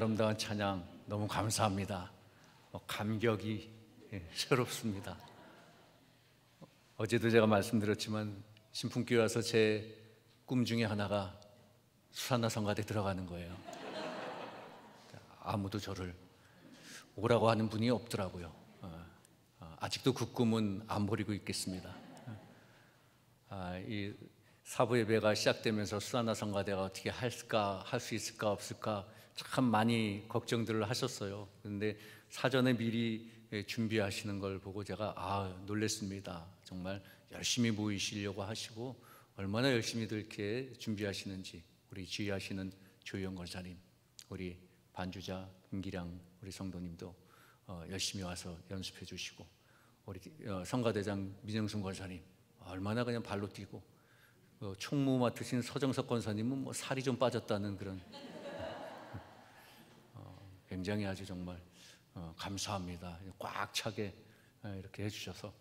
아름다운 찬양 너무 감사합니다. 감격이 새롭습니다. 어제도 제가 말씀드렸지만 신풍교회 와서 제 꿈 중에 하나가 수산나 성가대 들어가는 거예요. 아무도 저를 오라고 하는 분이 없더라고요. 아직도 그 꿈은 안 버리고 있겠습니다. 이 사부 예배가 시작되면서 수산나 성가대가 어떻게 할 수 있을까 없을까 참 많이 걱정들을 하셨어요. 그런데 사전에 미리 준비하시는 걸 보고 제가 놀랬습니다. 정말 열심히 모이시려고 하시고 얼마나 열심히들 이렇게 준비하시는지. 우리 지휘하시는 조희영 권사님, 우리 반주자 김기량 우리 성도님도 열심히 와서 연습해 주시고, 우리 성가대장 민영순 권사님 얼마나 그냥 발로 뛰고, 총무 맡으신 서정석 권사님은 뭐 살이 좀 빠졌다는 그런 굉장히 아주 정말 감사합니다. 꽉 차게 이렇게 해주셔서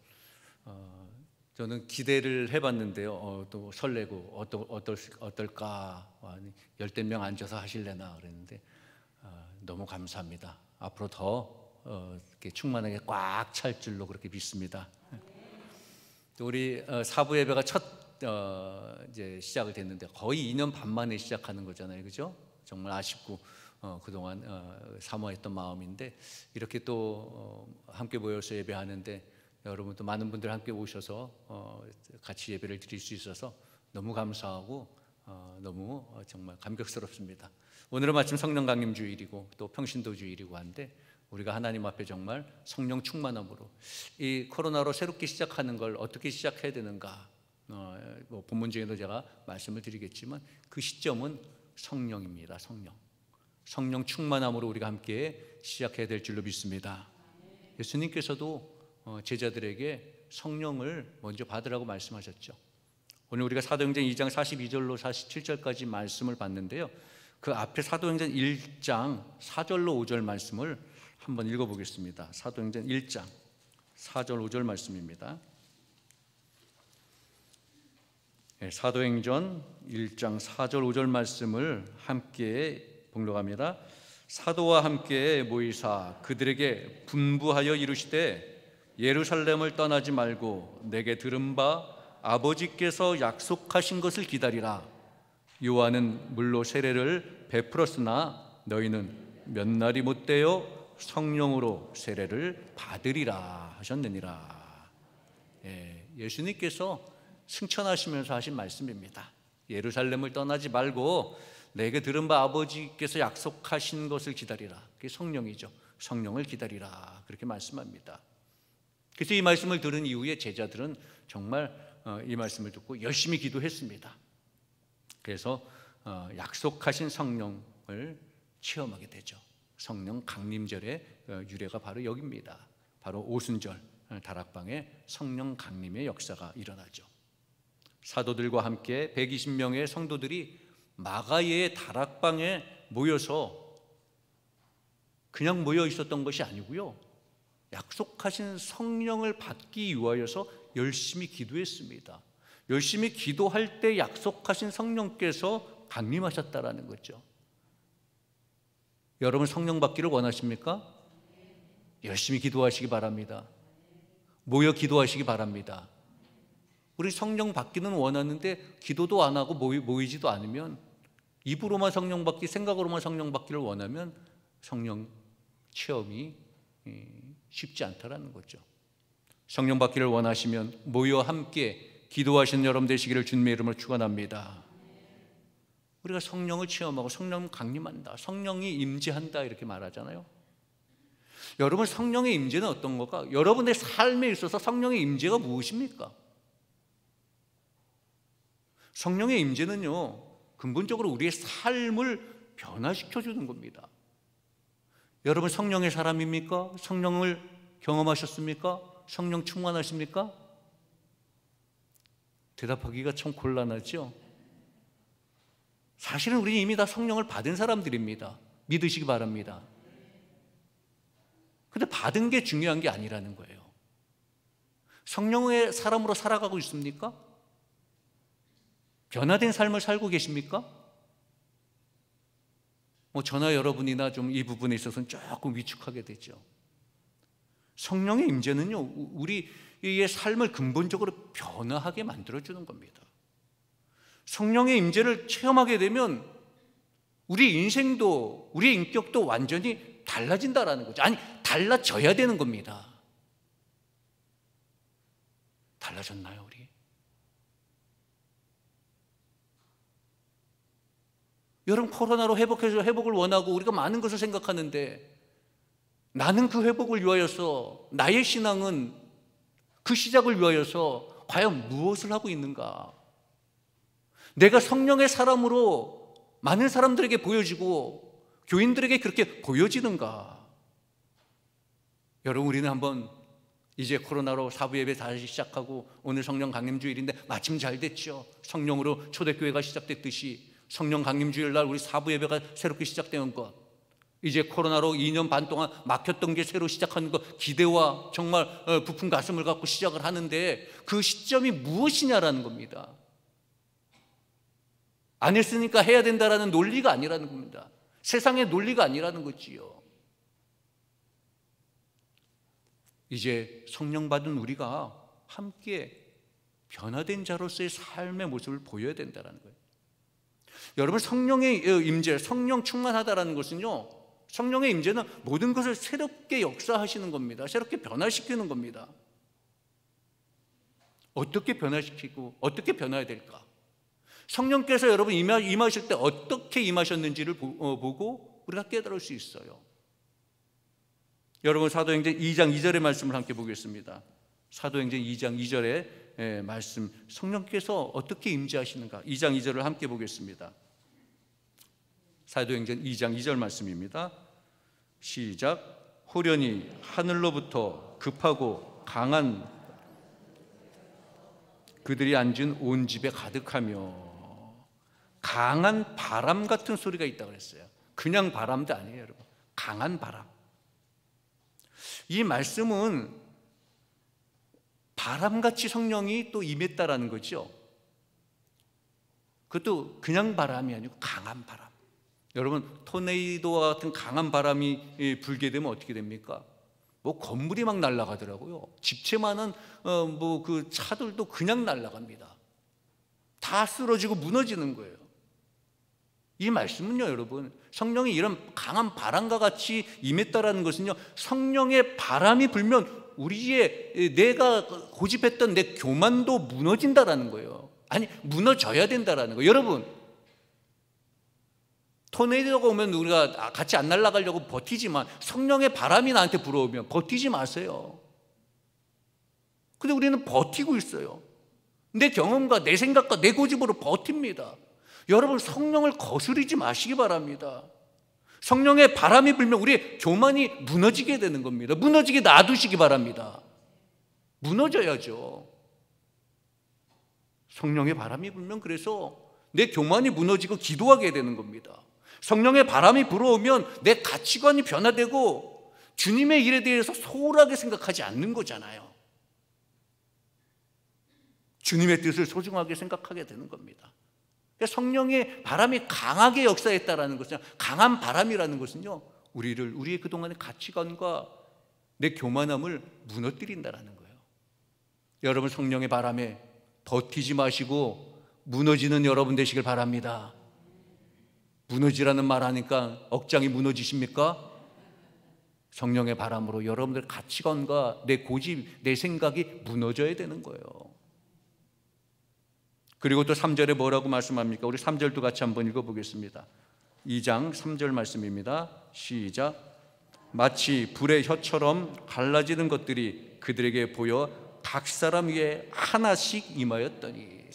저는 기대를 해봤는데요. 또 설레고 어떨까, 열댓 명 앉아서 하실래나 그랬는데 너무 감사합니다. 앞으로 더 이렇게 충만하게 꽉 찰 줄로 그렇게 믿습니다. 또 우리 사부 예배가 첫 이제 시작을 됐는데 거의 2년 반 만에 시작하는 거잖아요, 그죠? 정말 아쉽고 그동안 사모했던 마음인데 이렇게 또 함께 모여서 예배하는데 여러분 또 많은 분들 함께 오셔서 같이 예배를 드릴 수 있어서 너무 감사하고 너무 정말 감격스럽습니다. 오늘은 마침 성령 강림 주일이고 또 평신도 주일이고 한데 우리가 하나님 앞에 정말 성령 충만함으로 이 코로나로 새롭게 시작하는 걸 어떻게 시작해야 되는가, 뭐 본문 중에도 제가 말씀을 드리겠지만 그 시점은 성령입니다. 성령 충만함으로 우리가 함께 시작해야 될 줄로 믿습니다. 예수님께서도 제자들에게 성령을 먼저 받으라고 말씀하셨죠. 오늘 우리가 사도행전 2장 42절로 47절까지 말씀을 봤는데요, 그 앞에 사도행전 1장 4절로 5절 말씀을 한번 읽어보겠습니다. 사도행전 1장 4절 5절 말씀입니다. 사도행전 1장 4절 5절 말씀을 함께 봉독합니다. 사도와 함께 모이사 그들에게 분부하여 이르시되 예루살렘을 떠나지 말고 내게 들은 바 아버지께서 약속하신 것을 기다리라. 요한은 물로 세례를 베풀었으나 너희는 몇 날이 못되어 성령으로 세례를 받으리라 하셨느니라. 예수님께서 승천하시면서 하신 말씀입니다. 예루살렘을 떠나지 말고 내게 들은 바 아버지께서 약속하신 것을 기다리라. 그게 성령이죠. 성령을 기다리라 그렇게 말씀합니다. 그래서 이 말씀을 들은 이후에 제자들은 정말 이 말씀을 듣고 열심히 기도했습니다. 그래서 약속하신 성령을 체험하게 되죠. 성령 강림절의 유래가 바로 여기입니다. 바로 오순절 다락방에 성령 강림의 역사가 일어나죠. 사도들과 함께 120명의 성도들이 마가의 다락방에 모여서 그냥 모여 있었던 것이 아니고요, 약속하신 성령을 받기 위하여서 열심히 기도했습니다. 열심히 기도할 때 약속하신 성령께서 강림하셨다라는 거죠. 여러분 성령 받기를 원하십니까? 열심히 기도하시기 바랍니다. 모여 기도하시기 바랍니다. 우리 성령 받기는 원하는데 기도도 안 하고 모이지도 않으면, 입으로만 성령 받기, 생각으로만 성령 받기를 원하면 성령 체험이 쉽지 않다라는 거죠. 성령 받기를 원하시면 모여 함께 기도하시는 여러분 되시기를 주님의 이름으로 축원합니다. 우리가 성령을 체험하고 성령 강림한다, 성령이 임재한다 이렇게 말하잖아요. 여러분 성령의 임재는 어떤 걸까? 여러분의 삶에 있어서 성령의 임재가 무엇입니까? 성령의 임재는요, 근본적으로 우리의 삶을 변화시켜 주는 겁니다. 여러분 성령의 사람입니까? 성령을 경험하셨습니까? 성령 충만하십니까? 대답하기가 참 곤란하죠. 사실은 우리는 이미 다 성령을 받은 사람들입니다. 믿으시기 바랍니다. 근데 받은 게 중요한 게 아니라는 거예요. 성령의 사람으로 살아가고 있습니까? 변화된 삶을 살고 계십니까? 저나 여러분이나 좀 이 부분에 있어서는 조금 위축하게 되죠. 성령의 임재는요, 우리의 삶을 근본적으로 변화하게 만들어주는 겁니다. 성령의 임재를 체험하게 되면 우리 인생도, 우리의 인격도 완전히 달라진다라는 거죠. 아니, 달라져야 되는 겁니다. 달라졌나요, 우리? 여러분, 코로나로 회복을 원하고 우리가 많은 것을 생각하는데, 나는 그 회복을 위하여서, 나의 신앙은 그 시작을 위하여서 과연 무엇을 하고 있는가? 내가 성령의 사람으로 많은 사람들에게 보여지고 교인들에게 그렇게 보여지는가? 여러분, 우리는 한번 이제 코로나로 사부 예배 다시 시작하고 오늘 성령 강림주일인데 마침 잘 됐죠. 성령으로 초대교회가 시작됐듯이 성령 강림주일 날 우리 사부 예배가 새롭게 시작되는 것, 이제 코로나로 2년 반 동안 막혔던 게 새로 시작하는 것, 기대와 정말 부푼 가슴을 갖고 시작을 하는데 그 시점이 무엇이냐라는 겁니다. 안 했으니까 해야 된다라는 논리가 아니라는 겁니다. 세상의 논리가 아니라는 거지요. 이제 성령 받은 우리가 함께 변화된 자로서의 삶의 모습을 보여야 된다는 거예요. 여러분, 성령의 임재, 성령 충만하다라는 것은요, 성령의 임재는 모든 것을 새롭게 역사하시는 겁니다. 새롭게 변화시키는 겁니다. 어떻게 변화시키고 어떻게 변화해야 될까? 성령께서 여러분 임하실 때 어떻게 임하셨는지를 보고 우리가 깨달을 수 있어요. 여러분, 사도행전 2장 2절의 말씀을 함께 보겠습니다. 사도행전 2장 2절의 말씀, 성령께서 어떻게 임재하시는가? 2장 2절을 함께 보겠습니다. 사도행전 2장 2절 말씀입니다. 시작. 호련히 하늘로부터 급하고 강한 그들이 앉은 온 집에 가득하며, 강한 바람 같은 소리가 있다고 그랬어요. 그냥 바람도 아니에요, 여러분. 강한 바람. 이 말씀은 바람같이 성령이 또 임했다라는 거죠. 그것도 그냥 바람이 아니고 강한 바람. 여러분, 토네이도와 같은 강한 바람이 불게 되면 어떻게 됩니까? 건물이 막 날아가더라고요. 집채 많은 그 차들도 그냥 날아갑니다. 다 쓰러지고 무너지는 거예요. 이 말씀은요, 여러분, 성령이 이런 강한 바람과 같이 임했다라는 것은요, 성령의 바람이 불면 우리의 내가 고집했던 내 교만도 무너진다라는 거예요. 아니, 무너져야 된다라는 거예요. 여러분, 토네이도가 오면 우리가 같이 안 날아가려고 버티지만 성령의 바람이 나한테 불어오면 버티지 마세요. 근데 우리는 버티고 있어요. 내 경험과 내 생각과 내 고집으로 버팁니다. 여러분, 성령을 거스르지 마시기 바랍니다. 성령의 바람이 불면 우리의 교만이 무너지게 되는 겁니다. 무너지게 놔두시기 바랍니다. 무너져야죠. 성령의 바람이 불면 그래서 내 교만이 무너지고 기도하게 되는 겁니다. 성령의 바람이 불어오면 내 가치관이 변화되고 주님의 일에 대해서 소홀하게 생각하지 않는 거잖아요. 주님의 뜻을 소중하게 생각하게 되는 겁니다. 성령의 바람이 강하게 역사했다라는 것은, 강한 바람이라는 것은요, 우리의 그동안의 가치관과 내 교만함을 무너뜨린다라는 거예요. 여러분, 성령의 바람에 버티지 마시고 무너지는 여러분 되시길 바랍니다. 무너지라는 말 하니까 억장이 무너지십니까? 성령의 바람으로 여러분들의 가치관과 내 고집, 내 생각이 무너져야 되는 거예요. 그리고 또 3절에 뭐라고 말씀합니까? 우리 3절도 같이 한번 읽어보겠습니다. 2장 3절 말씀입니다. 시작. 마치 불의 혀처럼 갈라지는 것들이 그들에게 보여 각 사람 위에 하나씩 임하였더니,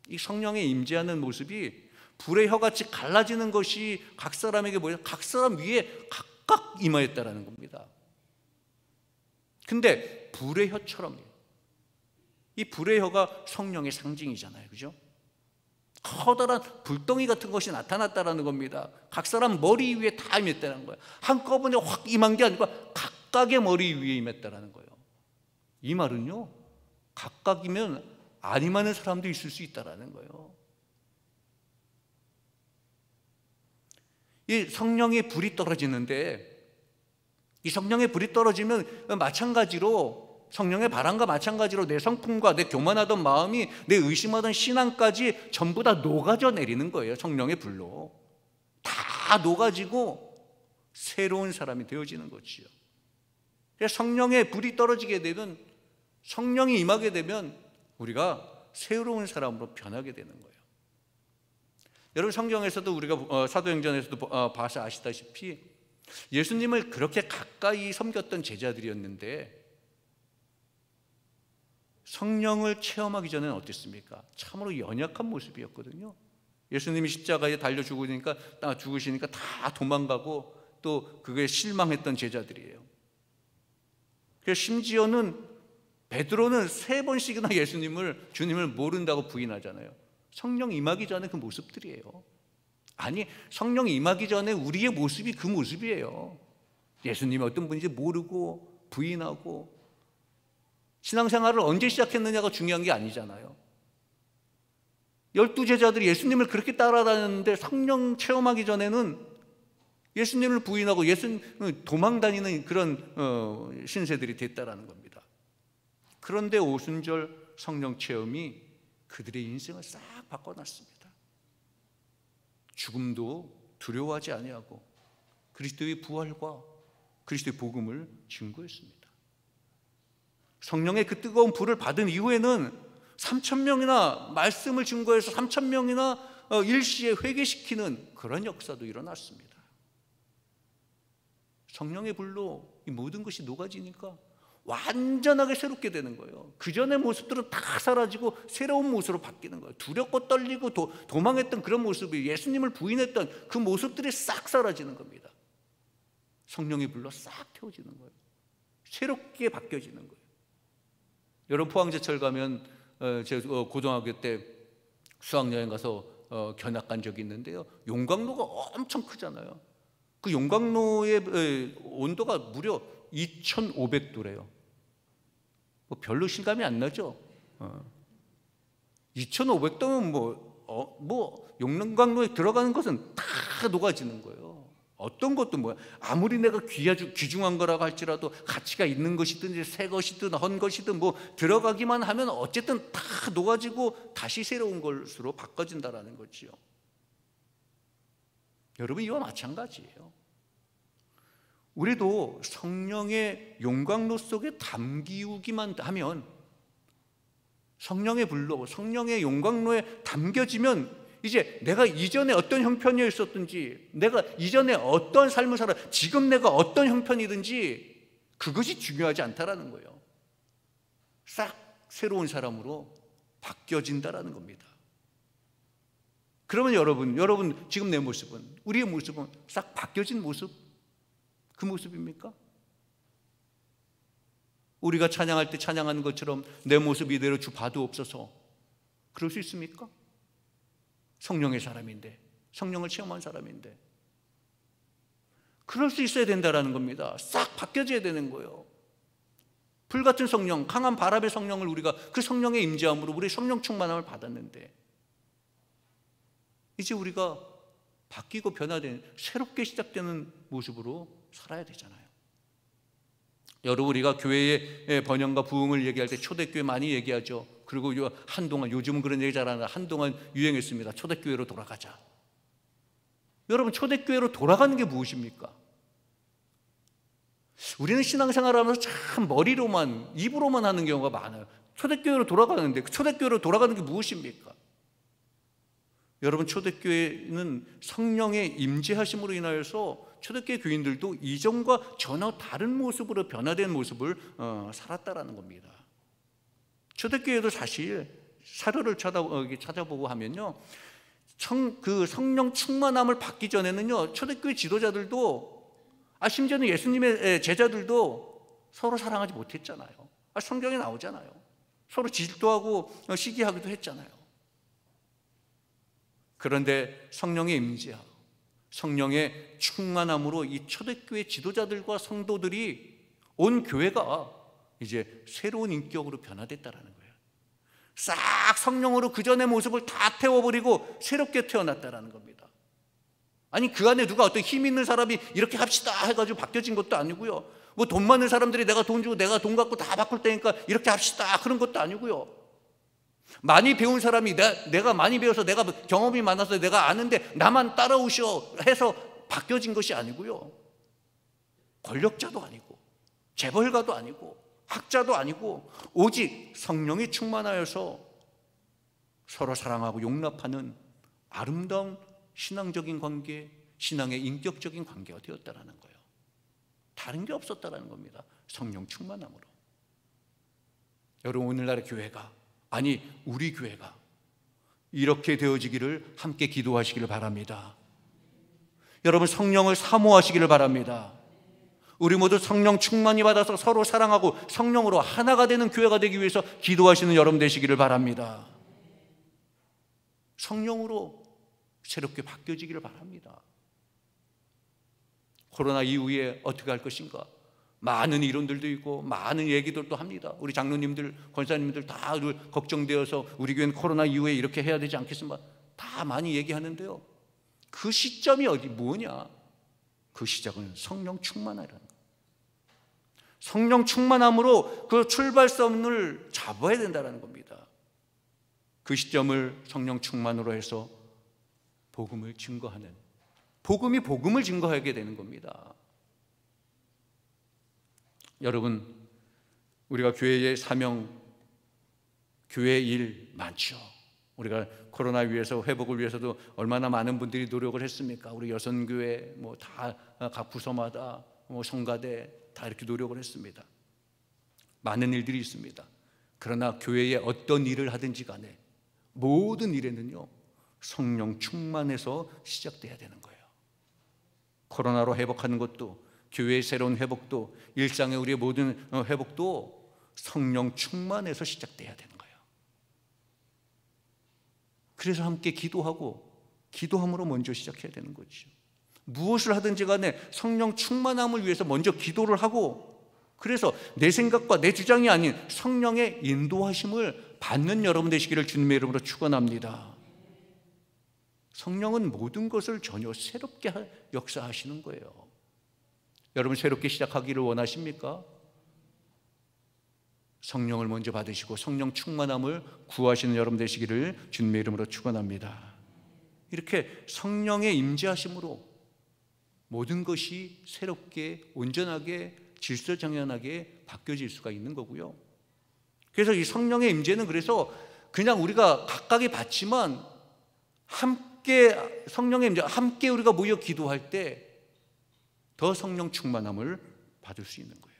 이 성령의 임재하는 모습이 불의 혀같이 갈라지는 것이 각 사람에게 보여 각 사람 위에 각각 임하였다라는 겁니다. 근데 불의 혀처럼, 이 불의 혀가 성령의 상징이잖아요, 그죠? 커다란 불덩이 같은 것이 나타났다라는 겁니다. 각 사람 머리 위에 다 임했다는 거예요. 한꺼번에 확 임한 게 아니고 각각의 머리 위에 임했다라는 거예요. 이 말은요, 각각이면 안 임하는 사람도 있을 수 있다라는 거예요. 이 성령의 불이 떨어지는데, 이 성령의 불이 떨어지면 마찬가지로, 성령의 바람과 마찬가지로 내 성품과 내 교만하던 마음이, 내 의심하던 신앙까지 전부 다 녹아져 내리는 거예요. 성령의 불로 다 녹아지고 새로운 사람이 되어지는 거지요. 성령의 불이 떨어지게 되면, 성령이 임하게 되면 우리가 새로운 사람으로 변하게 되는 거예요. 여러분, 성경에서도 우리가 사도행전에서도 봐서 아시다시피 예수님을 그렇게 가까이 섬겼던 제자들이었는데 성령을 체험하기 전에는 어땠습니까? 참으로 연약한 모습이었거든요. 예수님이 십자가에 달려 죽으시니까 다 도망가고 또 그거에 실망했던 제자들이에요. 그래서 심지어는 베드로는 3번씩이나 주님을 모른다고 부인하잖아요. 성령 임하기 전에 그 모습들이에요. 아니, 성령 임하기 전에 우리의 모습이 그 모습이에요. 예수님이 어떤 분인지 모르고 부인하고. 신앙생활을 언제 시작했느냐가 중요한 게 아니잖아요. 12제자들이 예수님을 그렇게 따라다녔는데 성령 체험하기 전에는 예수님을 부인하고 예수님을 도망다니는 그런 신세들이 됐다라는 겁니다. 그런데 오순절 성령 체험이 그들의 인생을 싹 바꿔놨습니다. 죽음도 두려워하지 아니하고 그리스도의 부활과 그리스도의 복음을 증거했습니다. 성령의 그 뜨거운 불을 받은 이후에는 3,000명이나 말씀을 증거해서 3,000명이나 일시에 회개시키는 그런 역사도 일어났습니다. 성령의 불로 이 모든 것이 녹아지니까 완전하게 새롭게 되는 거예요. 그 전의 모습들은 다 사라지고 새로운 모습으로 바뀌는 거예요. 두렵고 떨리고 도망했던 그런 모습이, 예수님을 부인했던 그 모습들이 싹 사라지는 겁니다. 성령의 불로 싹 태워지는 거예요. 새롭게 바뀌어지는 거예요. 여러분, 포항제철 가면 제가 고등학교 때 수학여행 가서 견학 간 적이 있는데요, 용광로가 엄청 크잖아요. 그 용광로의 온도가 무려 2,500도래요. 별로 실감이 안 나죠? 2,500도면 용광로에 들어가는 것은 다 녹아지는 거예요. 어떤 것도 아무리 내가 귀중한 거라고 할지라도 가치가 있는 것이든 새 것이든 헌 것이든 들어가기만 하면 어쨌든 다 녹아지고 다시 새로운 것으로 바꿔진다라는 거지요. 여러분, 이와 마찬가지예요. 우리도 성령의 용광로 속에 담기우기만 하면, 성령의 불로, 성령의 용광로에 담겨지면 이제 내가 이전에 어떤 형편이 있었든지, 내가 이전에 어떤 삶을 살아, 지금 내가 어떤 형편이든지 그것이 중요하지 않다라는 거예요. 싹 새로운 사람으로 바뀌어진다라는 겁니다. 그러면 여러분 지금 내 모습은, 우리의 모습은 싹 바뀌어진 모습, 그 모습입니까? 우리가 찬양할 때 찬양하는 것처럼 내 모습 이대로 주 봐두옵소서, 그럴 수 있습니까? 성령의 사람인데, 성령을 체험한 사람인데. 그럴 수 있어야 된다라는 겁니다. 싹 바뀌어져야 되는 거예요. 불같은 성령, 강한 바람의 성령을 우리가, 그 성령의 임재함으로 우리 성령 충만함을 받았는데 이제 우리가 바뀌고 변화된, 새롭게 시작되는 모습으로 살아야 되잖아요. 여러분, 우리가 교회의 번영과 부흥을 얘기할 때 초대교회 많이 얘기하죠. 그리고 한동안, 요즘은 그런 얘기 잘 안 하는데 한동안 유행했습니다. 초대교회로 돌아가자. 여러분, 초대교회로 돌아가는 게 무엇입니까? 우리는 신앙생활하면서 참 머리로만, 입으로만 하는 경우가 많아요. 초대교회로 돌아가는데 그 초대교회로 돌아가는 게 무엇입니까? 여러분, 초대교회는 성령의 임재하심으로 인하여서 초대교회 교인들도 이전과 전혀 다른 모습으로 변화된 모습을 살았다라는 겁니다. 초대교회도 사실 사료를 찾아보고 하면요, 그 성령 충만함을 받기 전에는요, 초대교회 지도자들도, 심지어는 예수님의 제자들도 서로 사랑하지 못했잖아요. 성경에 나오잖아요. 서로 질투하고 시기하기도 했잖아요. 그런데 성령의 임재하고 성령의 충만함으로 이 초대교회 지도자들과 성도들이, 온 교회가 이제 새로운 인격으로 변화됐다라는 거예요. 싹 성령으로 그 전의 모습을 다 태워버리고 새롭게 태어났다라는 겁니다. 아니 그 안에 누가 어떤 힘 있는 사람이 이렇게 합시다 해가지고 바뀌어진 것도 아니고요. 뭐 돈 많은 사람들이 내가 돈 주고 내가 돈 갖고 다 바꿀 테니까 이렇게 합시다 그런 것도 아니고요. 많이 배운 사람이 내가 많이 배워서 내가 경험이 많아서 내가 아는데 나만 따라오시오 해서 바뀌어진 것이 아니고요. 권력자도 아니고 재벌가도 아니고 학자도 아니고 오직 성령이 충만하여서 서로 사랑하고 용납하는 아름다운 신앙적인 관계, 신앙의 인격적인 관계가 되었다라는 거예요. 다른 게 없었다라는 겁니다. 성령 충만함으로. 여러분 오늘날의 교회가, 아니 우리 교회가 이렇게 되어지기를 함께 기도하시기를 바랍니다. 여러분 성령을 사모하시기를 바랍니다. 우리 모두 성령 충만히 받아서 서로 사랑하고 성령으로 하나가 되는 교회가 되기 위해서 기도하시는 여러분 되시기를 바랍니다. 성령으로 새롭게 바뀌어지기를 바랍니다. 코로나 이후에 어떻게 할 것인가? 많은 이론들도 있고 많은 얘기들도 합니다. 우리 장로님들, 권사님들 다 걱정되어서 우리 교회는 코로나 이후에 이렇게 해야 되지 않겠습니까? 다 많이 얘기하는데요. 그 시점이 뭐냐? 그 시작은 성령 충만하라는 거예요. 성령 충만함으로 그 출발선을 잡아야 된다는 겁니다. 그 시점을 성령 충만으로 해서 복음을 증거하는, 복음이 복음을 증거하게 되는 겁니다. 여러분, 우리가 교회의 사명, 교회의 일 많죠. 우리가 코로나 위해서 회복을 위해서도 얼마나 많은 분들이 노력을 했습니까? 우리 여선교회 뭐 다 각 부서마다 뭐 성가대 다 이렇게 노력을 했습니다. 많은 일들이 있습니다. 그러나 교회에 어떤 일을 하든지 간에 모든 일에는요 성령 충만해서 시작돼야 되는 거예요. 코로나로 회복하는 것도, 교회의 새로운 회복도, 일상의 우리의 모든 회복도 성령 충만해서 시작돼야 되는 거예요. 그래서 함께 기도하고 기도함으로 먼저 시작해야 되는 거죠. 무엇을 하든지 간에 성령 충만함을 위해서 먼저 기도를 하고, 그래서 내 생각과 내 주장이 아닌 성령의 인도하심을 받는 여러분 되시기를 주님의 이름으로 축원합니다. 성령은 모든 것을 전혀 새롭게 역사하시는 거예요. 여러분 새롭게 시작하기를 원하십니까? 성령을 먼저 받으시고 성령 충만함을 구하시는 여러분 되시기를 주님의 이름으로 축원합니다. 이렇게 성령의 임재하심으로 모든 것이 새롭게 온전하게 질서정연하게 바뀌어질 수가 있는 거고요. 그래서 이 성령의 임재는 그래서 그냥 우리가 각각이 받지만 함께 성령의 임재, 함께 우리가 모여 기도할 때 더 성령 충만함을 받을 수 있는 거예요.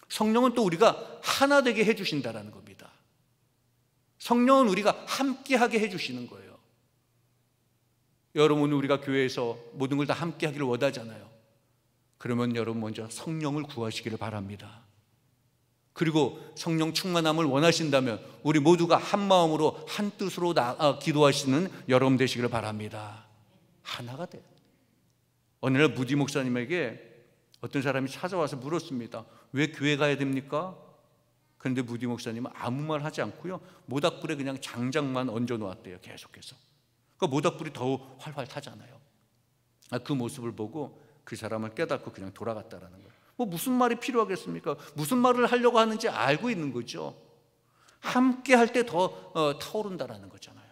성령은 또 우리가 하나 되게 해주신다라는 겁니다. 성령은 우리가 함께하게 해주시는 거예요. 여러분 우리가 교회에서 모든 걸 다 함께하기를 원하잖아요. 그러면 여러분 먼저 성령을 구하시기를 바랍니다. 그리고 성령 충만함을 원하신다면 우리 모두가 한 마음으로 한 뜻으로 기도하시는 여러분 되시기를 바랍니다. 하나가 돼요. 어느 날 무디 목사님에게 어떤 사람이 찾아와서 물었습니다. 왜 교회 가야 됩니까? 그런데 무디 목사님은 아무 말 하지 않고요 모닥불에 그냥 장작만 얹어 놓았대요. 계속해서. 그 모닥불이 더 활활 타잖아요. 그 모습을 보고 그 사람을 깨닫고 그냥 돌아갔다라는 거예요. 뭐 무슨 말이 필요하겠습니까? 무슨 말을 하려고 하는지 알고 있는 거죠. 함께 할 때 더 타오른다라는 거잖아요.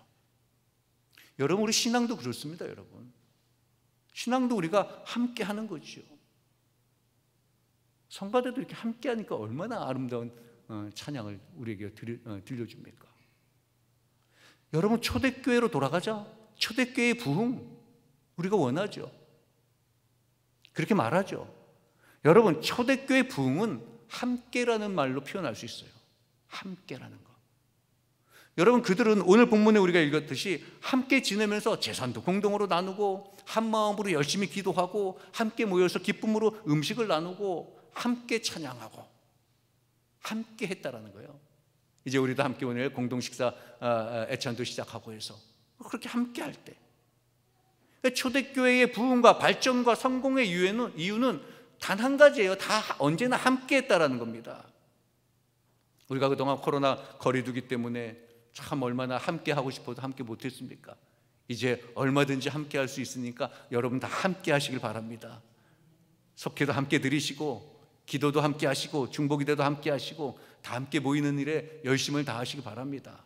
여러분 우리 신앙도 그렇습니다. 여러분 신앙도 우리가 함께 하는 거죠. 성가대도 이렇게 함께 하니까 얼마나 아름다운 찬양을 우리에게 들려줍니까? 여러분 초대교회로 돌아가자. 초대교회의 부흥 우리가 원하죠. 그렇게 말하죠. 여러분 초대교회 부흥은 함께라는 말로 표현할 수 있어요. 함께라는 거. 여러분 그들은 오늘 본문에 우리가 읽었듯이 함께 지내면서 재산도 공동으로 나누고 한 마음으로 열심히 기도하고 함께 모여서 기쁨으로 음식을 나누고 함께 찬양하고 함께 했다라는 거예요. 이제 우리도 함께 오늘 공동 식사 애찬도 시작하고 해서 그렇게 함께 할 때 초대교회의 부흥과 발전과 성공의 이유는 단 한 가지예요. 다 언제나 함께 했다라는 겁니다. 우리가 그동안 코로나 거리두기 때문에 참 얼마나 함께 하고 싶어도 함께 못했습니까? 이제 얼마든지 함께 할 수 있으니까 여러분 다 함께 하시길 바랍니다. 석회도 함께 드리시고, 기도도 함께 하시고, 중보기도도 함께 하시고, 다 함께 모이는 일에 열심을 다하시기 바랍니다.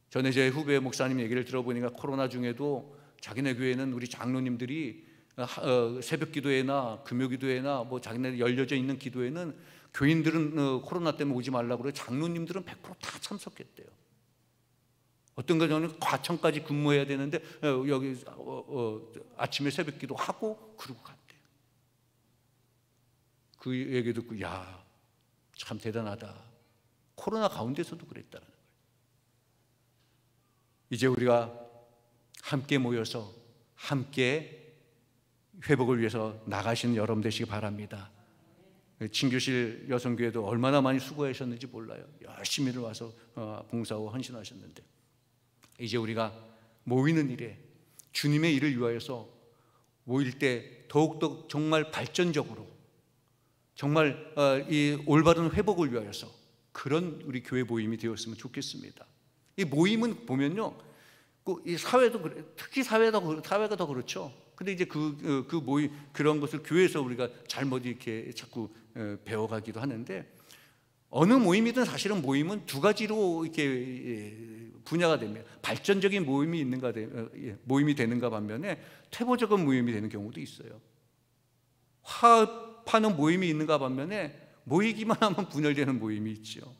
전에 제 후배 목사님 얘기를 들어보니까 코로나 중에도 자기네 교회는 우리 장로님들이 새벽 기도회나 금요 기도회나 뭐 자기네 열려져 있는 기도회는 교인들은 코로나 때문에 오지 말라고 그래, 장로님들은 100%다 참석했대요. 어떤 경우는 과천까지 근무해야 되는데 여기 아침에 새벽 기도하고 그러고 갔대요. 그 얘기 듣고 야, 참 대단하다. 코로나 가운데서도 그랬다는 거예요. 이제 우리가 함께 모여서 함께 회복을 위해서 나가시는 여러분 되시기 바랍니다. 친교실 여성교회도 얼마나 많이 수고하셨는지 몰라요. 열심히 와서 봉사하고 헌신하셨는데, 이제 우리가 모이는 일에 주님의 일을 위하여서 모일 때 더욱더 정말 발전적으로, 정말 이 올바른 회복을 위하여서 그런 우리 교회 모임이 되었으면 좋겠습니다. 이 모임은 보면요, 이 사회도 그래, 특히 사회가 더 그렇죠. 근데 이제 그 모임, 그런 것을 교회에서 우리가 잘못 이렇게 자꾸 배워가기도 하는데, 어느 모임이든 사실은 모임은 두 가지로 이렇게 분야가 됩니다. 발전적인 모임이 모임이 되는가 반면에 퇴보적인 모임이 되는 경우도 있어요. 화합하는 모임이 있는가 반면에 모이기만 하면 분열되는 모임이 있죠.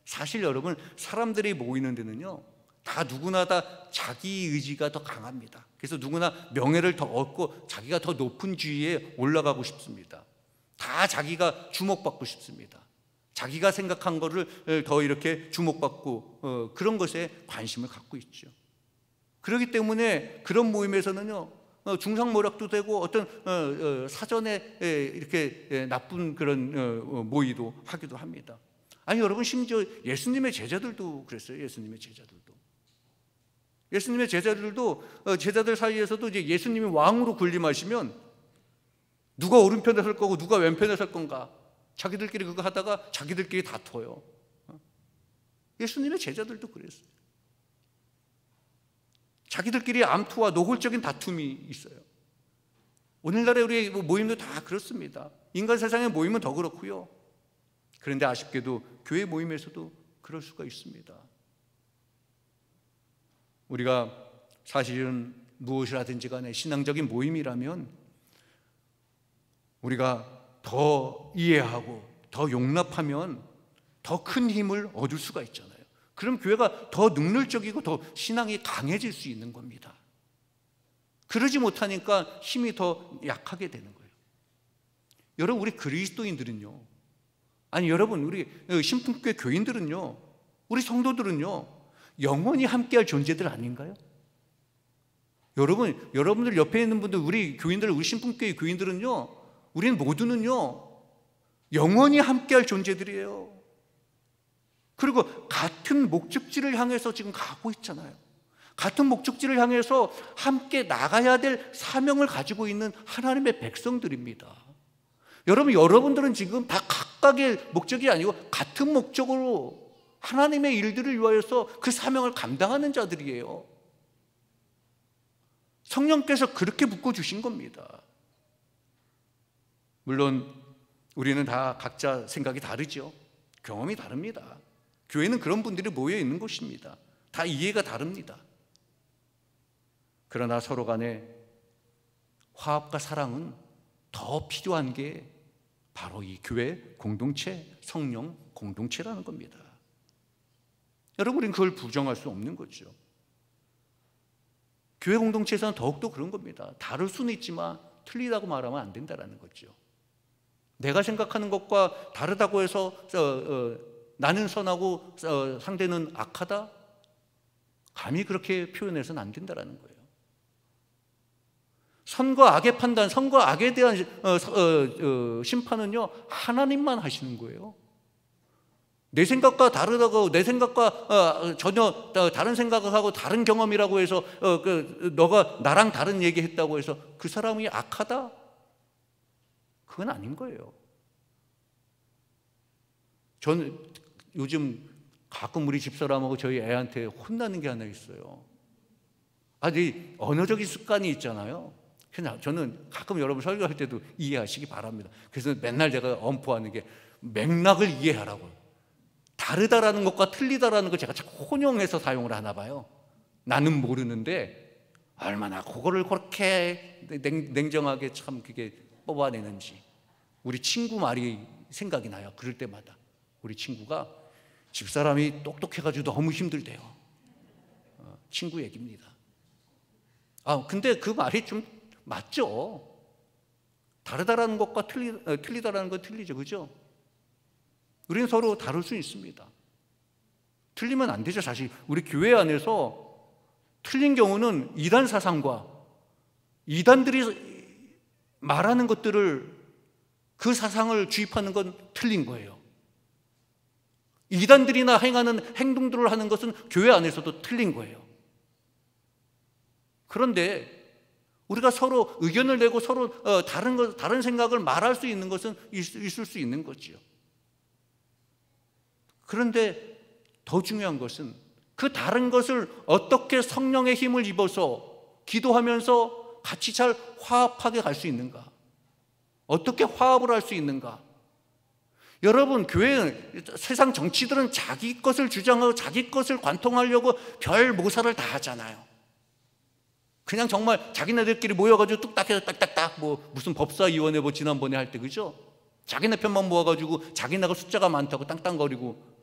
사실 여러분, 사람들이 모이는 데는요, 다 누구나 다 자기 의지가 더 강합니다. 그래서 누구나 명예를 더 얻고 자기가 더 높은 지위에 올라가고 싶습니다. 다 자기가 주목받고 싶습니다. 자기가 생각한 거를 더 이렇게 주목받고 그런 것에 관심을 갖고 있죠. 그렇기 때문에 그런 모임에서는요, 중상모략도 되고 어떤 사전에 이렇게 나쁜 그런 모의도 하기도 합니다. 아니 여러분, 심지어 예수님의 제자들도 그랬어요. 예수님의 제자들도 제자들 사이에서도 이제 예수님이 왕으로 군림하시면 누가 오른편에 설 거고 누가 왼편에 설 건가, 자기들끼리 그거 하다가 자기들끼리 다퉈요. 예수님의 제자들도 그랬어요. 자기들끼리 암투와 노골적인 다툼이 있어요. 오늘날의 우리 모임도 다 그렇습니다. 인간 세상의 모임은 더 그렇고요. 그런데 아쉽게도 교회 모임에서도 그럴 수가 있습니다. 우리가 사실은 무엇이라든지 간에 신앙적인 모임이라면 우리가 더 이해하고 더 용납하면 더 큰 힘을 얻을 수가 있잖아요. 그럼 교회가 더 능률적이고 더 신앙이 강해질 수 있는 겁니다. 그러지 못하니까 힘이 더 약하게 되는 거예요. 여러분, 우리 그리스도인들은요, 아니 여러분, 우리 신풍교회 교인들은요, 우리 성도들은요, 영원히 함께할 존재들 아닌가요? 여러분들 옆에 있는 분들, 우리 교인들, 우리 신풍교회 교인들은요, 우리는 모두는요, 영원히 함께할 존재들이에요. 그리고 같은 목적지를 향해서 지금 가고 있잖아요. 같은 목적지를 향해서 함께 나가야 될 사명을 가지고 있는 하나님의 백성들입니다. 여러분들은 지금 다 각각의 목적이 아니고 같은 목적으로 하나님의 일들을 위하여서 그 사명을 감당하는 자들이에요. 성령께서 그렇게 묶어주신 겁니다. 물론 우리는 다 각자 생각이 다르죠. 경험이 다릅니다. 교회는 그런 분들이 모여 있는 곳입니다. 다 이해가 다릅니다. 그러나 서로 간에 화합과 사랑은 더 필요한 게 바로 이 교회 공동체, 성령 공동체라는 겁니다. 여러분, 우리는 그걸 부정할 수 없는 거죠. 교회 공동체에서는 더욱더 그런 겁니다. 다를 수는 있지만 틀리다고 말하면 안 된다는 거죠. 내가 생각하는 것과 다르다고 해서 나는 선하고 상대는 악하다? 감히 그렇게 표현해서는 안 된다는 거예요. 선과 악의 판단, 선과 악에 대한 심판은요, 하나님만 하시는 거예요. 내 생각과 다르다고, 내 생각과 전혀 다른 생각을 하고 다른 경험이라고 해서 너가 나랑 다른 얘기했다고 해서 그 사람이 악하다? 그건 아닌 거예요. 저는 요즘 가끔 우리 집사람하고 저희 애한테 혼나는 게 하나 있어요. 아주 언어적인 습관이 있잖아요. 그냥 저는 가끔 여러분 설교할 때도 이해하시기 바랍니다. 그래서 맨날 제가 엄포하는 게 맥락을 이해하라고요. 다르다라는 것과 틀리다라는 걸 제가 자꾸 혼용해서 사용을 하나 봐요. 나는 모르는데 얼마나 그거를 그렇게 냉정하게 참 그게 뽑아내는지. 우리 친구 말이 생각이 나요. 그럴 때마다 우리 친구가 집사람이 똑똑해가지고 너무 힘들대요. 친구 얘기입니다. 근데 그 말이 좀 맞죠. 다르다라는 것과 틀리다라는 건 틀리죠. 그죠? 우리는 서로 다를 수 있습니다. 틀리면 안 되죠. 사실 우리 교회 안에서 틀린 경우는 이단 사상과 이단들이 말하는 것들을, 그 사상을 주입하는 건 틀린 거예요. 이단들이나 행하는 행동들을 하는 것은 교회 안에서도 틀린 거예요. 그런데 우리가 서로 의견을 내고 서로 다른 생각을 말할 수 있는 것은 있을 수 있는 거지요. 그런데 더 중요한 것은 그 다른 것을 어떻게 성령의 힘을 입어서 기도하면서 같이 잘 화합하게 갈 수 있는가? 어떻게 화합을 할 수 있는가? 여러분, 세상 정치들은 자기 것을 주장하고 자기 것을 관통하려고 별 모사를 다 하잖아요. 그냥 정말 자기네들끼리 모여가지고 뚝딱 해서 딱딱딱 무슨 법사위원회 지난번에 할 때, 그죠? 자기네 편만 모아가지고 자기네가 숫자가 많다고 땅땅거리고.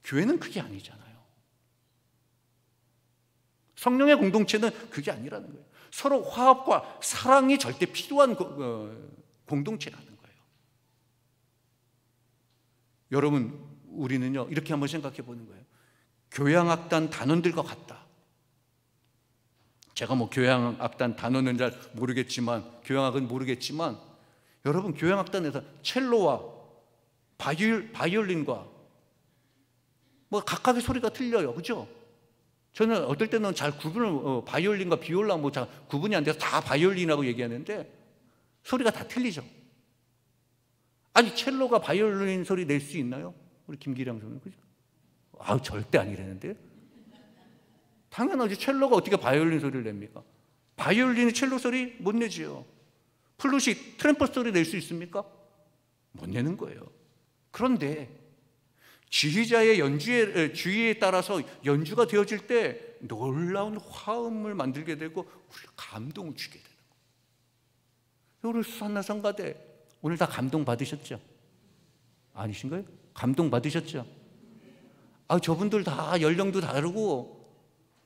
교회는 그게 아니잖아요. 성령의 공동체는 그게 아니라는 거예요. 서로 화합과 사랑이 절대 필요한 공동체라는 거예요. 여러분, 우리는요 이렇게 한번 생각해 보는 거예요. 교양악단 단원들과 같다. 제가 교양악단 단원은 잘 모르겠지만, 교양악은 모르겠지만, 여러분 교양악단에서 첼로와 바이올린과 각각의 소리가 틀려요. 그죠? 저는 어떨 때는 잘 구분을, 바이올린과 비올라 잘 구분이 안 돼서 다 바이올린이라고 얘기하는데 소리가 다 틀리죠. 아니, 첼로가 바이올린 소리 낼 수 있나요? 우리 김기량 선생님, 그죠? 절대 아니라는데요. 당연하지. 첼로가 어떻게 바이올린 소리를 냅니까? 바이올린이 첼로 소리 못 내지요. 플룻이 트램펄 소리 낼 수 있습니까? 못 내는 거예요. 그런데 지휘자의 주의에 따라서 연주가 되어질 때 놀라운 화음을 만들게 되고 우리가 감동을 주게 되는 거예요. 우리 수산나 성가대 오늘 다 감동 받으셨죠? 아니신가요? 감동 받으셨죠? 저분들 다 연령도 다르고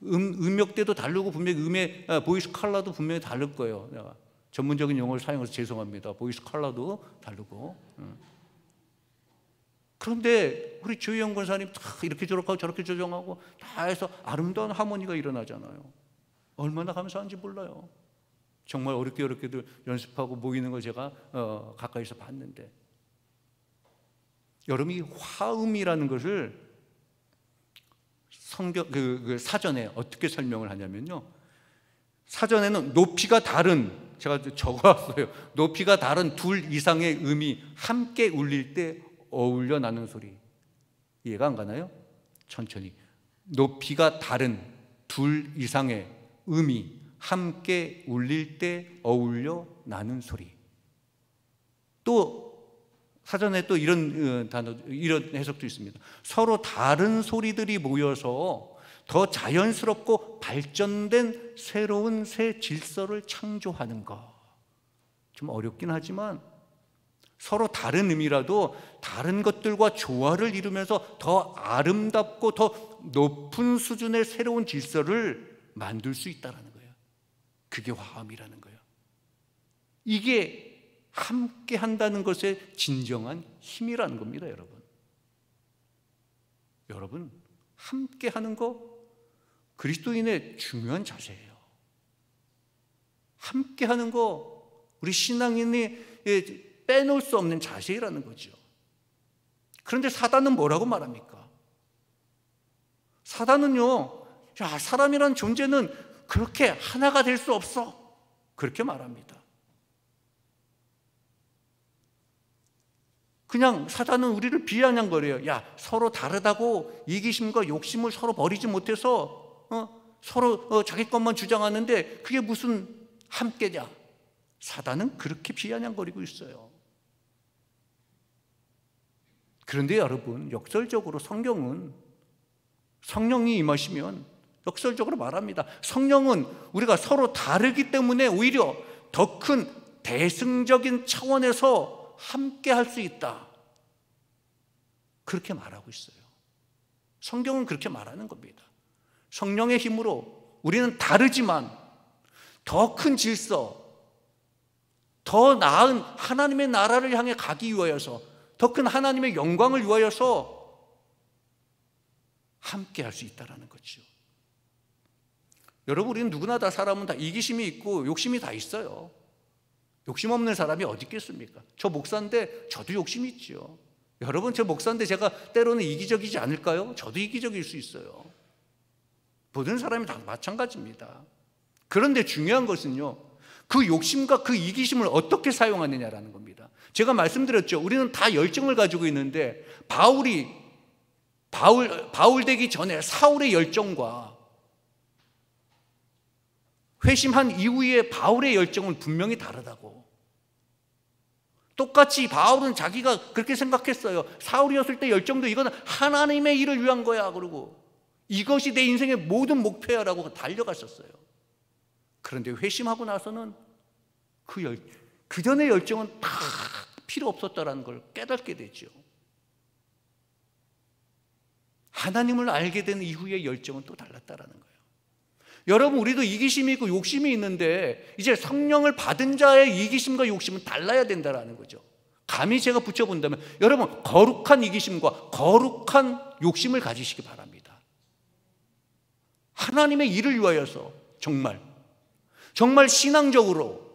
음역대도 다르고 분명히 음의 보이스 컬러도 분명히 다를 거예요. 내가 전문적인 용어를 사용해서 죄송합니다. 보이스 컬러도 다르고. 그런데 우리 조희영 권사님 다 이렇게 조력하고 저렇게 조정하고 다 해서 아름다운 하모니가 일어나잖아요. 얼마나 감사한지 몰라요. 정말 어렵게들 연습하고 모이는 걸 제가 가까이서 봤는데, 여러분이 화음이라는 것을 성경 사전에 어떻게 설명을 하냐면요, 사전에는 높이가 다른, 제가 적어왔어요. 높이가 다른 둘 이상의 음이 함께 울릴 때 어울려 나는 소리. 이해가 안 가나요? 천천히. 높이가 다른 둘 이상의 음이 함께 울릴 때 어울려 나는 소리. 또 사전에 또 이런 이런 해석도 있습니다. 서로 다른 소리들이 모여서 더 자연스럽고 발전된 새로운 새 질서를 창조하는 것. 좀 어렵긴 하지만 서로 다른 의미라도 다른 것들과 조화를 이루면서 더 아름답고 더 높은 수준의 새로운 질서를 만들 수 있다는 거예요. 그게 화음이라는 거예요. 이게 함께 한다는 것의 진정한 힘이라는 겁니다, 여러분. 여러분, 함께 하는 거 그리스도인의 중요한 자세예요. 함께 하는 거 우리 신앙인이 빼놓을 수 없는 자세라는 거죠. 그런데 사단은 뭐라고 말합니까? 사단은요, 사람이란 존재는 그렇게 하나가 될 수 없어, 그렇게 말합니다. 그냥 사단은 우리를 비아냥거려요. 서로 다르다고 이기심과 욕심을 서로 버리지 못해서 서로 자기 것만 주장하는데 그게 무슨 함께냐? 사단은 그렇게 비아냥거리고 있어요. 그런데 여러분, 역설적으로 성경은 성령이 임하시면 역설적으로 말합니다. 성령은 우리가 서로 다르기 때문에 오히려 더 큰 대승적인 차원에서 함께 할 수 있다, 그렇게 말하고 있어요. 성경은 그렇게 말하는 겁니다. 성령의 힘으로 우리는 다르지만 더 큰 질서, 더 나은 하나님의 나라를 향해 가기 위하여서, 더 큰 하나님의 영광을 위하여서 함께 할 수 있다는 거죠. 여러분, 우리는 누구나 다 사람은 다 이기심이 있고 욕심이 다 있어요. 욕심 없는 사람이 어디 있겠습니까? 저 목사인데 저도 욕심이 있죠. 여러분, 저 목사인데 제가 때로는 이기적이지 않을까요? 저도 이기적일 수 있어요. 모든 사람이 다 마찬가지입니다. 그런데 중요한 것은요, 그 욕심과 그 이기심을 어떻게 사용하느냐라는 겁니다. 제가 말씀드렸죠. 우리는 다 열정을 가지고 있는데 바울 되기 전에 사울의 열정과 회심한 이후의 바울의 열정은 분명히 다르다고. 똑같이 바울은 자기가 그렇게 생각했어요. 사울이었을 때 열정도 이거는 하나님의 일을 위한 거야, 그러고 이것이 내 인생의 모든 목표야 라고 달려갔었어요. 그런데 회심하고 나서는 그 전의 열정은 다 필요 없었다는 걸 깨닫게 되죠. 하나님을 알게 된 이후의 열정은 또 달랐다라는 거예요. 여러분, 우리도 이기심이 있고 욕심이 있는데 이제 성령을 받은 자의 이기심과 욕심은 달라야 된다는 거죠. 감히 제가 붙여본다면 여러분, 거룩한 이기심과 거룩한 욕심을 가지시기 바랍니다. 하나님의 일을 위하여서 정말 신앙적으로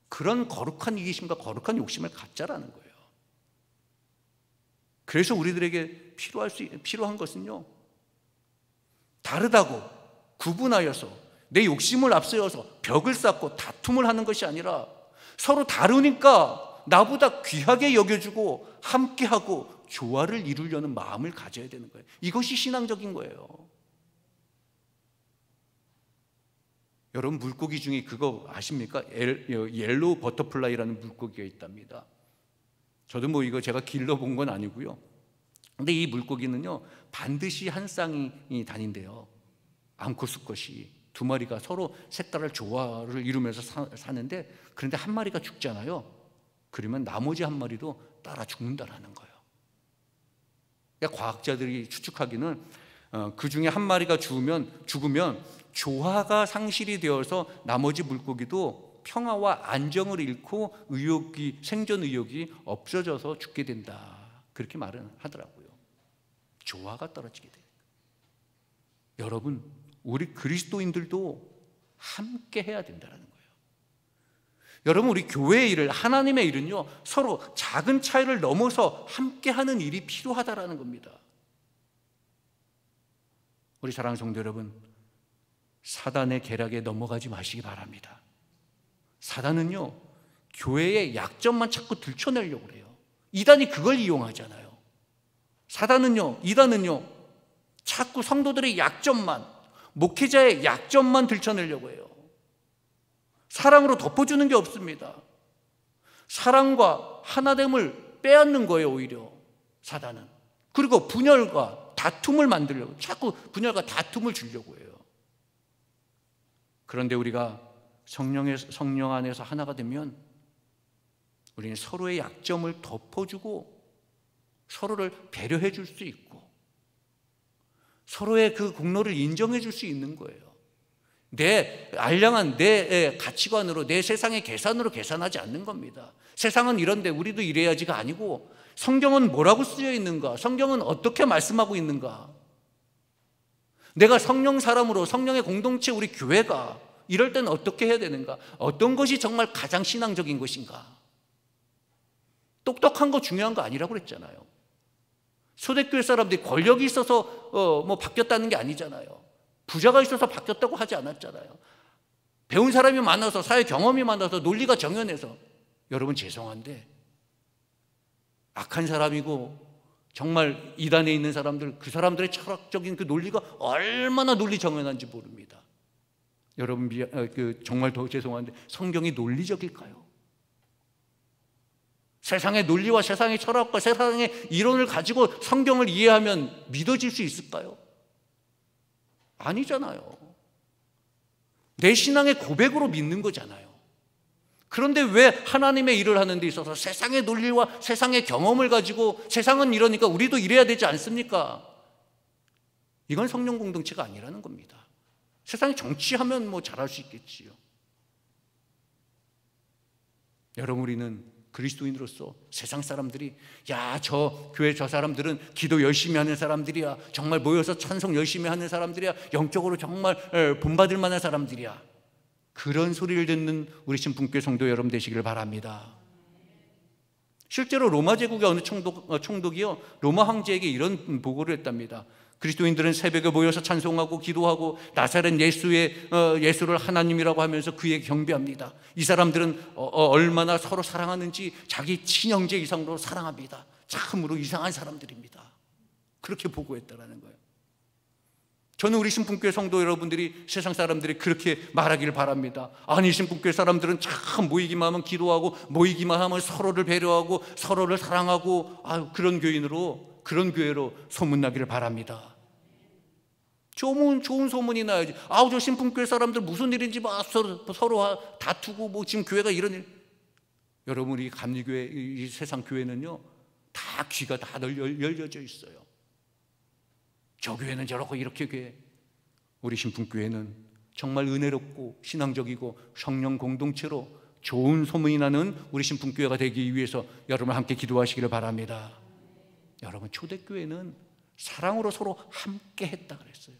그런 거룩한 이기심과 거룩한 욕심을 갖자라는 거예요. 그래서 우리들에게 필요한 것은요, 다르다고 구분하여서 내 욕심을 앞세워서 벽을 쌓고 다툼을 하는 것이 아니라 서로 다르니까 나보다 귀하게 여겨주고 함께하고 조화를 이루려는 마음을 가져야 되는 거예요. 이것이 신앙적인 거예요. 여러분, 물고기 중에 그거 아십니까? 옐로우 버터플라이라는 물고기가 있답니다. 저도 뭐 이거 제가 길러본 건 아니고요. 근데 이 물고기는요, 반드시 한 쌍이 다닌대요. 암컷 수컷이 두 마리가 서로 색깔을 조화를 이루면서 사는데, 그런데 한 마리가 죽잖아요. 그러면 나머지 한 마리도 따라 죽는다라는 거예요. 그러니까 과학자들이 추측하기는 그 중에 한 마리가 죽으면 조화가 상실이 되어서 나머지 물고기도 평화와 안정을 잃고 생존 의욕이 없어져서 죽게 된다, 그렇게 말은 하더라고요. 조화가 떨어지게 돼요. 여러분, 우리 그리스도인들도 함께 해야 된다는 거예요. 여러분, 우리 교회의 일을, 하나님의 일은요, 서로 작은 차이를 넘어서 함께 하는 일이 필요하다라는 겁니다. 우리 사랑하는 성도 여러분, 사단의 계략에 넘어가지 마시기 바랍니다. 사단은요, 교회의 약점만 자꾸 들춰내려고 그래요. 이단이 그걸 이용하잖아요. 이단은요 자꾸 성도들의 약점만, 목회자의 약점만 들춰내려고 해요. 사랑으로 덮어주는 게 없습니다. 사랑과 하나됨을 빼앗는 거예요, 오히려 사단은. 그리고 분열과 다툼을 만들려고, 자꾸 분열과 다툼을 주려고 해요. 그런데 우리가 성령 안에서 하나가 되면 우리는 서로의 약점을 덮어주고 서로를 배려해 줄 수 있고 서로의 그 공로를 인정해 줄 수 있는 거예요. 내 알량한 내 가치관으로, 내 세상의 계산으로 계산하지 않는 겁니다. 세상은 이런데 우리도 이래야지가 아니고, 성경은 뭐라고 쓰여 있는가, 성경은 어떻게 말씀하고 있는가, 내가 성령 사람으로 성령의 공동체, 우리 교회가 이럴 때는 어떻게 해야 되는가, 어떤 것이 정말 가장 신앙적인 것인가. 똑똑한 거 중요한 거 아니라고 그랬잖아요. 초대교회 사람들이 권력이 있어서 뭐 바뀌었다는 게 아니잖아요. 부자가 있어서 바뀌었다고 하지 않았잖아요. 배운 사람이 많아서, 사회 경험이 많아서, 논리가 정연해서. 여러분, 죄송한데 악한 사람이고 정말 이단에 있는 사람들, 그 사람들의 철학적인 그 논리가 얼마나 논리 정연한지 모릅니다. 여러분, 정말 더 죄송한데 성경이 논리적일까요? 세상의 논리와 세상의 철학과 세상의 이론을 가지고 성경을 이해하면 믿어질 수 있을까요? 아니잖아요. 내 신앙의 고백으로 믿는 거잖아요. 그런데 왜 하나님의 일을 하는 데 있어서 세상의 논리와 세상의 경험을 가지고 세상은 이러니까 우리도 이래야 되지 않습니까? 이건 성령 공동체가 아니라는 겁니다. 세상이 정치하면 뭐 잘할 수 있겠지요. 여러분, 우리는 그리스도인으로서 세상 사람들이 야, 저 교회 저 사람들은 기도 열심히 하는 사람들이야, 정말 모여서 찬송 열심히 하는 사람들이야, 영적으로 정말 본받을 만한 사람들이야, 그런 소리를 듣는 우리 신분교회 성도 여러분 되시기를 바랍니다. 실제로 로마 제국의 어느 총독이요, 로마 황제에게 이런 보고를 했답니다. 그리스도인들은 새벽에 모여서 찬송하고 기도하고 나사렛 예수를 하나님이라고 하면서 그에게 경배합니다. 이 사람들은 얼마나 서로 사랑하는지 자기 친형제 이상으로 사랑합니다. 참으로 이상한 사람들입니다. 그렇게 보고했다라는 거예요. 저는 우리 신분교회 성도 여러분들이 세상 사람들이 그렇게 말하기를 바랍니다. 아니, 신분교회 사람들은 참 모이기만 하면 기도하고 모이기만 하면 서로를 배려하고 서로를 사랑하고 그런 교회로 소문나기를 바랍니다. 좋은 소문이 나야지. 저 신분교회 사람들 무슨 일인지 막 서로 다투고 지금 교회가 이런 일. 여러분, 우리 감리교회, 이 세상 교회는요, 다 귀가 다 열려져 있어요. 저 교회는 저렇고 이렇게 교회. 우리 신분교회는 정말 은혜롭고 신앙적이고 성령 공동체로 좋은 소문이 나는 우리 신분교회가 되기 위해서 여러분 함께 기도하시기를 바랍니다. 여러분, 초대교회는 사랑으로 서로 함께 했다 그랬어요.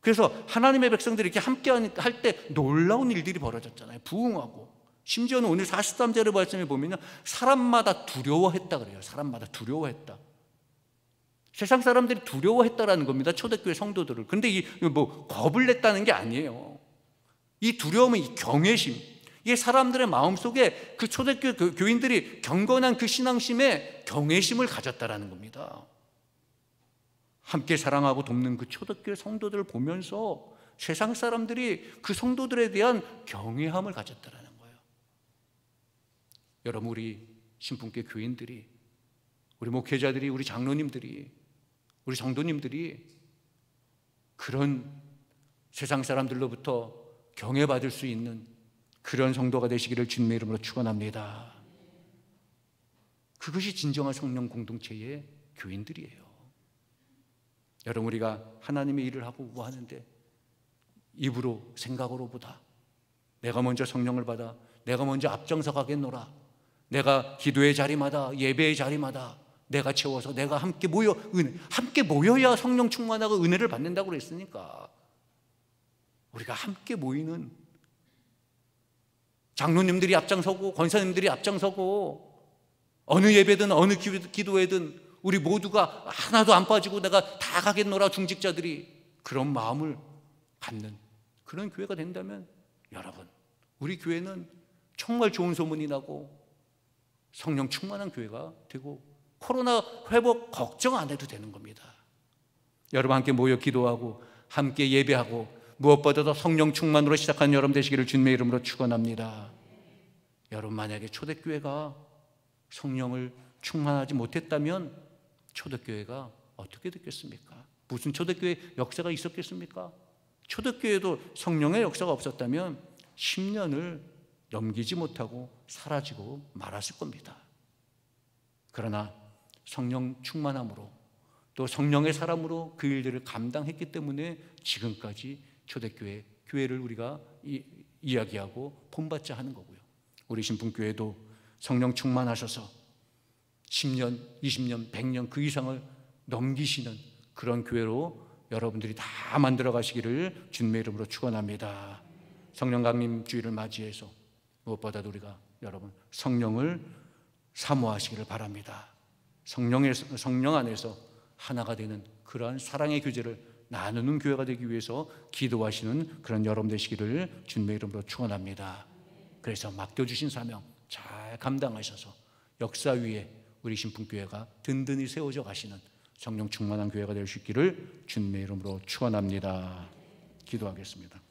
그래서 하나님의 백성들이 이렇게 함께 할 때 놀라운 일들이 벌어졌잖아요. 부흥하고. 심지어는 오늘 43절의 말씀에 보면요, 사람마다 두려워했다 그래요. 사람마다 두려워했다. 세상 사람들이 두려워했다라는 겁니다, 초대교회 성도들을. 그런데 겁을 냈다는 게 아니에요. 이 두려움은 이 경외심, 이게 사람들의 마음속에 그 초대교회 교인들이 경건한 그 신앙심에 경외심을 가졌다라는 겁니다. 함께 사랑하고 돕는 그 초대교회 성도들을 보면서 세상 사람들이 그 성도들에 대한 경외함을 가졌다라는 거예요. 여러분, 우리 신분교회 교인들이, 우리 목회자들이, 우리 장로님들이, 우리 성도님들이 그런 세상 사람들로부터 경외받을 수 있는 그런 성도가 되시기를 주님의 이름으로 축원합니다. 그것이 진정한 성령 공동체의 교인들이에요. 여러분, 우리가 하나님의 일을 하고 하는데 입으로 생각으로보다 내가 먼저 성령을 받아 내가 먼저 앞장서 가겠노라, 내가 기도의 자리마다 예배의 자리마다 내가 채워서 내가 함께 함께 모여야 성령 충만하고 은혜를 받는다고 그랬으니까, 우리가 함께 모이는 장로님들이 앞장서고 권사님들이 앞장서고 어느 예배든 어느 기도회든 우리 모두가 하나도 안 빠지고 내가 다 가겠노라, 중직자들이 그런 마음을 갖는 그런 교회가 된다면, 여러분, 우리 교회는 정말 좋은 소문이 나고 성령 충만한 교회가 되고 코로나 회복 걱정 안 해도 되는 겁니다. 여러분, 함께 모여 기도하고 함께 예배하고 무엇보다도 성령 충만으로 시작한 여러분 되시기를 주님의 이름으로 축원합니다. 여러분, 만약에 초대교회가 성령을 충만하지 못했다면 초대교회가 어떻게 됐겠습니까? 무슨 초대교회 역사가 있었겠습니까? 초대교회도 성령의 역사가 없었다면 10년을 넘기지 못하고 사라지고 말았을 겁니다. 그러나 성령 충만함으로 또 성령의 사람으로 그 일들을 감당했기 때문에 지금까지 초대교회, 교회를 우리가 이야기하고 본받자 하는 거고요. 우리 신분교회도 성령 충만하셔서 10년, 20년, 100년 그 이상을 넘기시는 그런 교회로 여러분들이 다 만들어 가시기를 주님의 이름으로 축원합니다. 성령 강림 주일을 맞이해서 무엇보다도 우리가 여러분 성령을 사모하시기를 바랍니다. 성령 안에서 하나가 되는 그러한 사랑의 교제를 나누는 교회가 되기 위해서 기도하시는 그런 여러분 되시기를 주님의 이름으로 축원합니다. 그래서 맡겨주신 사명 잘 감당하셔서 역사 위에 우리 신풍교회가 든든히 세워져 가시는 성령 충만한 교회가 될 수 있기를 주님의 이름으로 축원합니다. 기도하겠습니다.